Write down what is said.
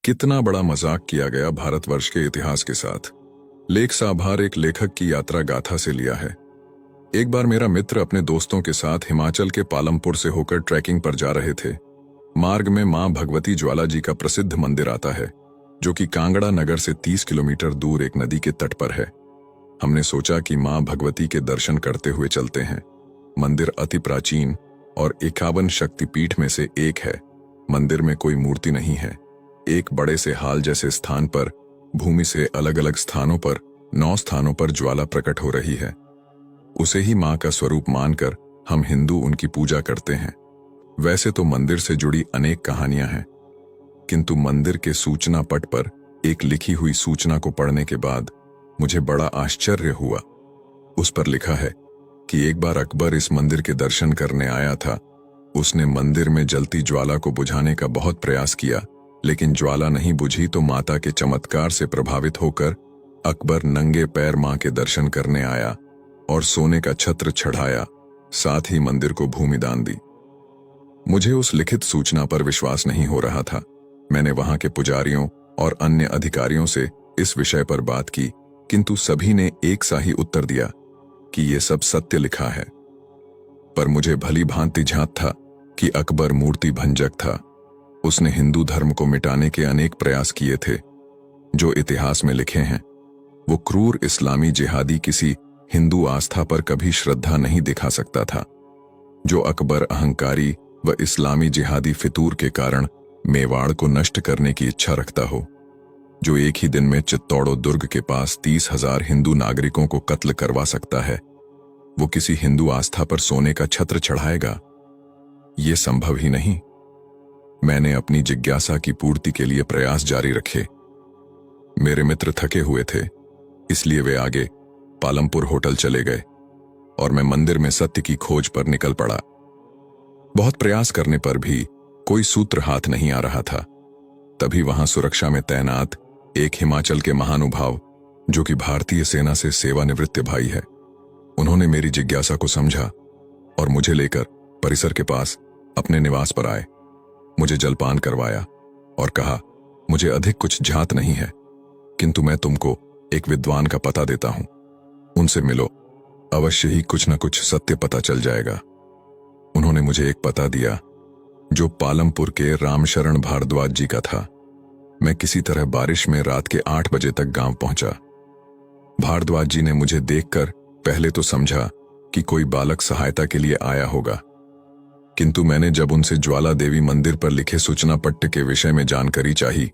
कितना बड़ा मजाक किया गया भारतवर्ष के इतिहास के साथ। लेख साभार एक लेखक की यात्रा गाथा से लिया है। एक बार मेरा मित्र अपने दोस्तों के साथ हिमाचल के पालमपुर से होकर ट्रैकिंग पर जा रहे थे। मार्ग में मां भगवती ज्वाला जी का प्रसिद्ध मंदिर आता है, जो कि कांगड़ा नगर से 30 किलोमीटर दूर एक नदी के तट पर है। हमने सोचा कि मां भगवती के दर्शन करते हुए चलते हैं। मंदिर अति प्राचीन और 51 शक्तिपीठ में से एक है। मंदिर में कोई मूर्ति नहीं है। एक बड़े से हाल जैसे स्थान पर भूमि से अलग अलग स्थानों पर 9 स्थानों पर ज्वाला प्रकट हो रही है। उसे ही मां का स्वरूप मानकर हम हिंदू उनकी पूजा करते हैं। वैसे तो मंदिर से जुड़ी अनेक कहानियां हैं, किंतु मंदिर के सूचना पट पर एक लिखी हुई सूचना को पढ़ने के बाद मुझे बड़ा आश्चर्य हुआ। उस पर लिखा है कि एक बार अकबर इस मंदिर के दर्शन करने आया था। उसने मंदिर में जलती ज्वाला को बुझाने का बहुत प्रयास किया, लेकिन ज्वाला नहीं बुझी तो माता के चमत्कार से प्रभावित होकर अकबर नंगे पैर मां के दर्शन करने आया और सोने का छत्र चढ़ाया, साथ ही मंदिर को भूमिदान दी। मुझे उस लिखित सूचना पर विश्वास नहीं हो रहा था। मैंने वहां के पुजारियों और अन्य अधिकारियों से इस विषय पर बात की, किंतु सभी ने एक सा ही उत्तर दिया कि ये सब सत्य लिखा है। पर मुझे भली भांति झांत था कि अकबर मूर्ति भंजक था। उसने हिंदू धर्म को मिटाने के अनेक प्रयास किए थे जो इतिहास में लिखे हैं। वो क्रूर इस्लामी जिहादी किसी हिंदू आस्था पर कभी श्रद्धा नहीं दिखा सकता था। जो अकबर अहंकारी व इस्लामी जिहादी फितूर के कारण मेवाड़ को नष्ट करने की इच्छा रखता हो, जो एक ही दिन में चित्तौड़ो दुर्ग के पास 30,000 हिंदू नागरिकों को कत्ल करवा सकता है, वो किसी हिंदू आस्था पर सोने का छत्र चढ़ाएगा? ये संभव ही नहीं। मैंने अपनी जिज्ञासा की पूर्ति के लिए प्रयास जारी रखे। मेरे मित्र थके हुए थे, इसलिए वे आगे पालमपुर होटल चले गए और मैं मंदिर में सत्य की खोज पर निकल पड़ा। बहुत प्रयास करने पर भी कोई सूत्र हाथ नहीं आ रहा था। तभी वहां सुरक्षा में तैनात एक हिमाचल के महानुभाव, जो कि भारतीय सेना से सेवानिवृत्त भाई है, उन्होंने मेरी जिज्ञासा को समझा और मुझे लेकर परिसर के पास अपने निवास पर आए। मुझे जलपान करवाया और कहा, मुझे अधिक कुछ झात नहीं है, किंतु मैं तुमको एक विद्वान का पता देता हूं। उनसे मिलो, अवश्य ही कुछ न कुछ सत्य पता चल जाएगा। उन्होंने मुझे एक पता दिया जो पालमपुर के रामशरण भारद्वाज जी का था। मैं किसी तरह बारिश में रात के 8 बजे तक गांव पहुंचा। भारद्वाज जी ने मुझे देखकर पहले तो समझा कि कोई बालक सहायता के लिए आया होगा, किंतु मैंने जब उनसे ज्वाला देवी मंदिर पर लिखे सूचना पट्ट के विषय में जानकारी चाही